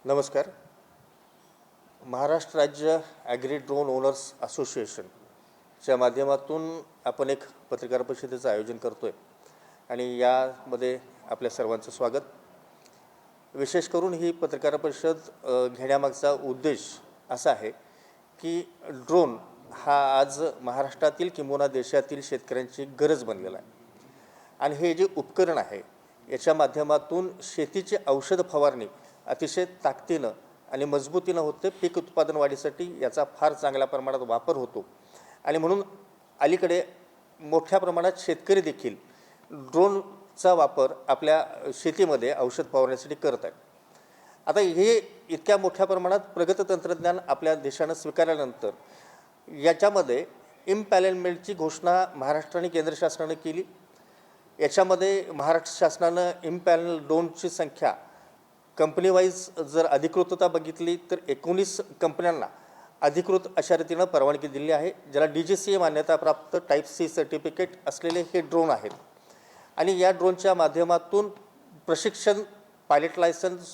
नमस्कार. महाराष्ट्र राज्य agree drone owners असोसिएशनच्या माध्यमातून आपण एक पत्रकार परिषदेचं आयोजन करतो आहे आणि यामध्ये आपल्या सर्वांचं स्वागत. विशेष करून ही पत्रकार परिषद घेण्यामागचा उद्देश असा आहे की ड्रोन हा आज महाराष्ट्रातील किंबहुना देशातील शेतकऱ्यांची गरज बनलेला आहे आणि हे जे उपकरण आहे याच्या माध्यमातून शेतीची औषध फवारणी अतिशय ताकदीनं आणि मजबूतीनं होते. पीक उत्पादन वाढीसाठी याचा फार चांगल्या प्रमाणात वापर होतो आणि म्हणून अलीकडे मोठ्या प्रमाणात शेतकरी देखील ड्रोनचा वापर आपल्या शेतीमध्ये औषध फवारण्यासाठी करत आहेत. आता हे इतक्या मोठ्या प्रमाणात प्रगत तंत्रज्ञान आपल्या देशानं स्वीकारल्यानंतर याच्यामध्ये इम्पॅनलमेंटची घोषणा महाराष्ट्र आणि केंद्र शासनानं केली. याच्यामध्ये महाराष्ट्र शासनानं इम्पॅनल ड्रोनची संख्या कंपनी वाईज जर अधिकृतता बघितली तर 19 कंपन्यांना अधिकृत अशा रीतीनं परवानगी दिली आहे, ज्याला DGCA मान्यताप्राप्त टाईप C सर्टिफिकेट असलेले हे ड्रोन आहेत. आणि या ड्रोनच्या माध्यमातून प्रशिक्षण, पायलट लायसन्स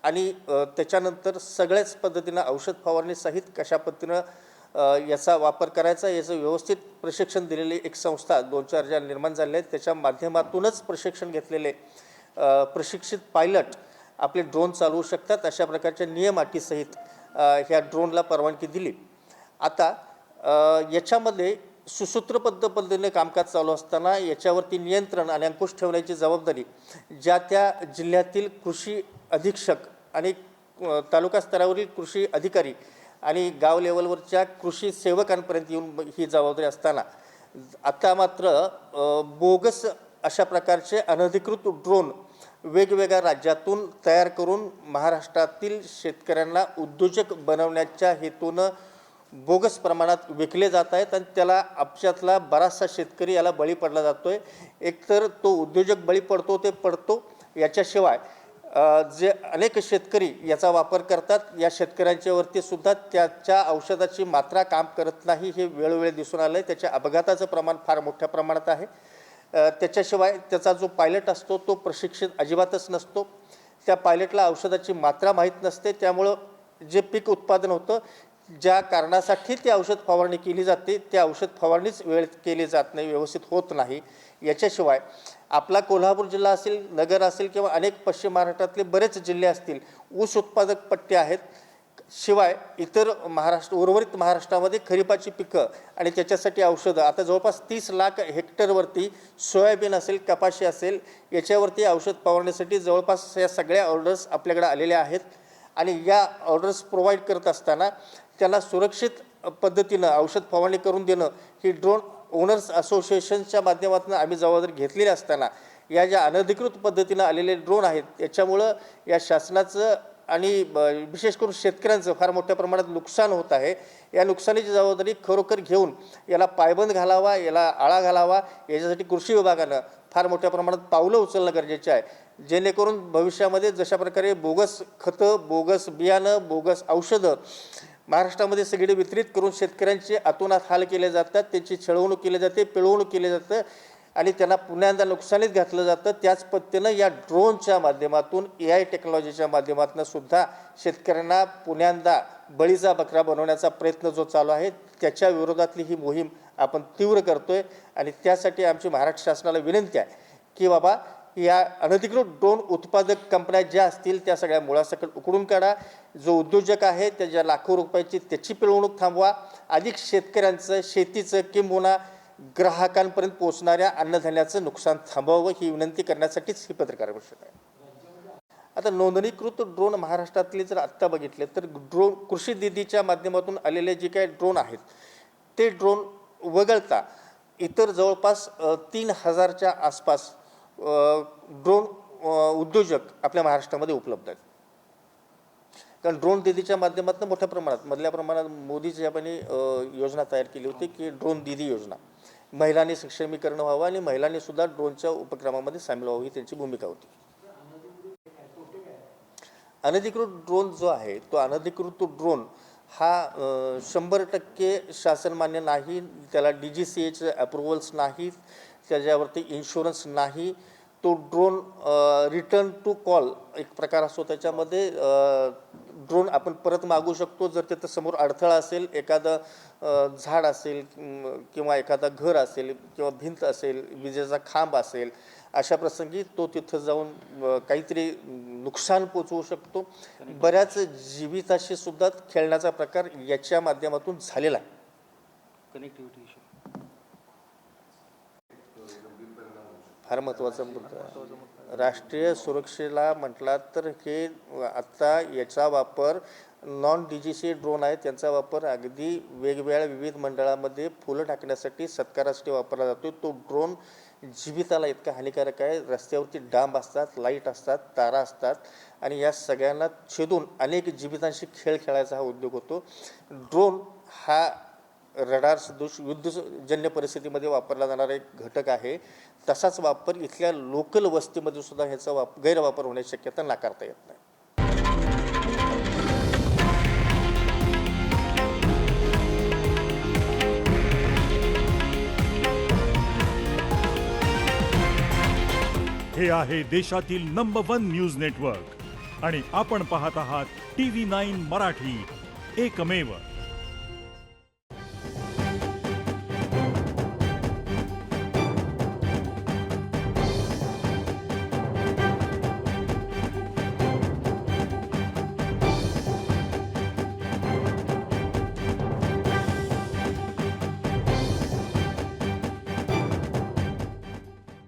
आणि त्याच्यानंतर सगळ्याच पद्धतीनं औषध फवारणीसहित कशा पद्धतीनं याचा वापर करायचा याचं व्यवस्थित प्रशिक्षण दिलेली एक संस्था 2-4 ज्या निर्माण झालेल्या आहेत त्याच्या माध्यमातूनच प्रशिक्षण घेतलेले प्रशिक्षित पायलट आपले ड्रोन चालवू शकतात. अशा प्रकारच्या नियम अटीसहित ह्या ड्रोनला परवानगी दिली. आता याच्यामध्ये सुसूत्रबद्ध पद्धतीने कामकाज चालू असताना याच्यावरती नियंत्रण आणि अंकुश ठेवण्याची जबाबदारी ज्या त्या जिल्ह्यातील कृषी अधीक्षक आणि तालुका स्तरावरील कृषी अधिकारी आणि गाव लेवलवरच्या कृषी सेवकांपर्यंत येऊन ही जबाबदारी असताना आता मात्र बोगस अशा प्रकारचे अनधिकृत ड्रोन वेगवेगळ्या राज्यातून तयार करून महाराष्ट्रातील शेतकऱ्यांना उद्योजक बनवण्याच्या हेतूनं बोगस प्रमाणात विकले जात आहेत आणि त्याला आमच्यातला बराचसा शेतकरी याला बळी पडला जातो आहे. एकतर तो उद्योजक बळी पडतो याच्याशिवाय जे अनेक शेतकरी याचा वापर करतात या शेतकऱ्यांच्यावरती सुद्धा त्याच्या औषधाची मात्रा काम करत नाही हे वेळोवेळी दिसून आलं आहे. त्याच्या अपघाताचं प्रमाण फार मोठ्या प्रमाणात आहे. त्याच्याशिवाय त्याचा जो पायलट असतो तो प्रशिक्षित अजिबातच नसतो. त्या पायलटला औषधाची मात्रा माहीत नसते. त्यामुळं जे पीक उत्पादन होतं ज्या कारणासाठी ती औषध फवारणी केली जाते त्या औषध फवारणीच वेळेत केली जात नाही, व्यवस्थित होत नाही. याच्याशिवाय आपला कोल्हापूर जिल्हा असेल, नगर असेल किंवा अनेक पश्चिम महाराष्ट्रातले बरेच जिल्हे असतील ऊस उत्पादक पट्टे आहेत. शिवाय इतर उर्वरित महाराष्ट्रामध्ये खरीपाची पिकं आणि त्याच्यासाठी औषधं आता जवळपास 30 लाख हेक्टरवरती सोयाबीन असेल, कपाशी असेल याच्यावरती औषध फवारण्यासाठी जवळपास या सगळ्या ऑर्डर्स आपल्याकडे आलेल्या आहेत. आणि या ऑर्डर्स प्रोव्हाइड करत असताना त्यांना सुरक्षित पद्धतीनं औषध फवारणी करून देणं ही ड्रोन ओनर्स असोसिएशनच्या माध्यमातून आम्ही जबाबदारी घेतलेली असताना या ज्या अनधिकृत पद्धतीनं आलेले ड्रोन आहेत याच्यामुळं या शासनाचं आणि विशेष करून शेतकऱ्यांचं फार मोठ्या प्रमाणात नुकसान होत आहे. या नुकसानीची जबाबदारी खरोखर घेऊन याला पायबंद घालावा, याला आळा घालावा. याच्यासाठी कृषी विभागानं फार मोठ्या प्रमाणात पावलं उचलणं गरजेचं आहे, जेणेकरून भविष्यामध्ये जशा प्रकारे बोगस खतं, बोगस बियाणं, बोगस औषधं महाराष्ट्रामध्ये सगळीकडे वितरित करून शेतकऱ्यांचे अतोनात हाल केले जातात, त्यांची छळवणूक केली जाते, पिळवणूक केली जातं आणि त्यांना पुन्हा नुकसानीत घातलं जातं. त्याच पद्धतीनं या ड्रोनच्या माध्यमातून AI टेक्नॉलॉजीच्या माध्यमातून सुद्धा शेतकऱ्यांना पुन्हा बळीचा बकरा बनवण्याचा प्रयत्न जो चालू आहे त्याच्या विरोधातली ही मोहीम आपण तीव्र करतोय. आणि त्यासाठी आमची महाराष्ट्र शासनाला विनंती आहे की बाबा या अनधिकृत ड्रोन उत्पादक कंपन्या ज्या असतील त्या सगळ्या मुळासकट उकडून काढा. जो उद्योजक आहे त्याच्या लाखो रुपयाची त्याची पिळवणूक थांबवा. अधिक शेतकऱ्यांचं, शेतीचं किंबहुना ग्राहकांपर्यंत पोहोचणाऱ्या अन्नधान्याचं नुकसान थांबवावं ही विनंती करण्यासाठीच ही पत्रकार परिषद आहे. आता नोंदणीकृत ड्रोन महाराष्ट्रातले जर आत्ता बघितले तर ड्रोन कृषी दीदीच्या माध्यमातून आलेले जे काही ड्रोन आहेत ते ड्रोन वगळता इतर जवळपास 3000च्या आसपास ड्रोन उद्योजक आपल्या महाराष्ट्रामध्ये उपलब्ध आहेत. कारण ड्रोन दीदीच्या माध्यमातून मोठ्या प्रमाणात मधल्या प्रमाणात मोदीजी यांनी योजना तयार केली होती की ड्रोन दीदी योजना, महिलांनी सक्षमीकरण व्हावं आणि महिलांनी सुद्धा ड्रोनच्या उपक्रमामध्ये सामील व्हावं ही त्यांची भूमिका होती. अनधिकृत ड्रोन जो आहे तो अनधिकृत ड्रोन हा 100% शासनमान्य नाही, त्याला DGCAचे अप्रुव्हल्स नाहीत, त्याच्यावरती इन्शुरन्स नाही. तो ड्रोन रिटर्न टू कॉल एक प्रकार असतो, त्याच्यामध्ये ड्रोन आपण परत मागू शकतो जर तिथं समोर अडथळा असेल, एखादं झाड असेल किंवा एखादा घर असेल किंवा भिंत असेल, विजेचा खांब असेल, अशा प्रसंगी तो तिथं जाऊन काहीतरी नुकसान पोचवू शकतो. बऱ्याच जीविताशी सुद्धा खेळण्याचा प्रकार याच्या माध्यमातून झालेला आहे. कनेक्टिव्हिटी इश्यू फार महत्त्वाचा मुद्दा आहे. राष्ट्रीय सुरक्षेला म्हटला तर हे आत्ता याचा वापर नॉन DGC ड्रोन आहे, त्यांचा वापर अगदी वेगवेगळ्या विविध मंडळामध्ये फुलं टाकण्यासाठी सत्कारासाठी वापरला जातो. तो ड्रोन जीविताला इतका हानिकारक आहे. रस्त्यावरती डांब असतात, लाईट असतात, तारा असतात आणि या सगळ्यांना छेदून अनेक जीवितांशी खेळ खेळायचा हा उद्योग होतो. ड्रोन हा रडार सदृश युद्धजन्य परिस्थितीमध्ये वापरला जाणारा एक घटक आहे. तसाच वापर इथल्या लोकल वस्तीमध्ये सुद्धा ह्याचा गैरवापर होण्याची शक्यता नाकारता येत नाही. हे आहे देशातील नंबर 1 न्यूज नेटवर्क आणि आपण पाहत आहात TV9 मराठी, एकमेव.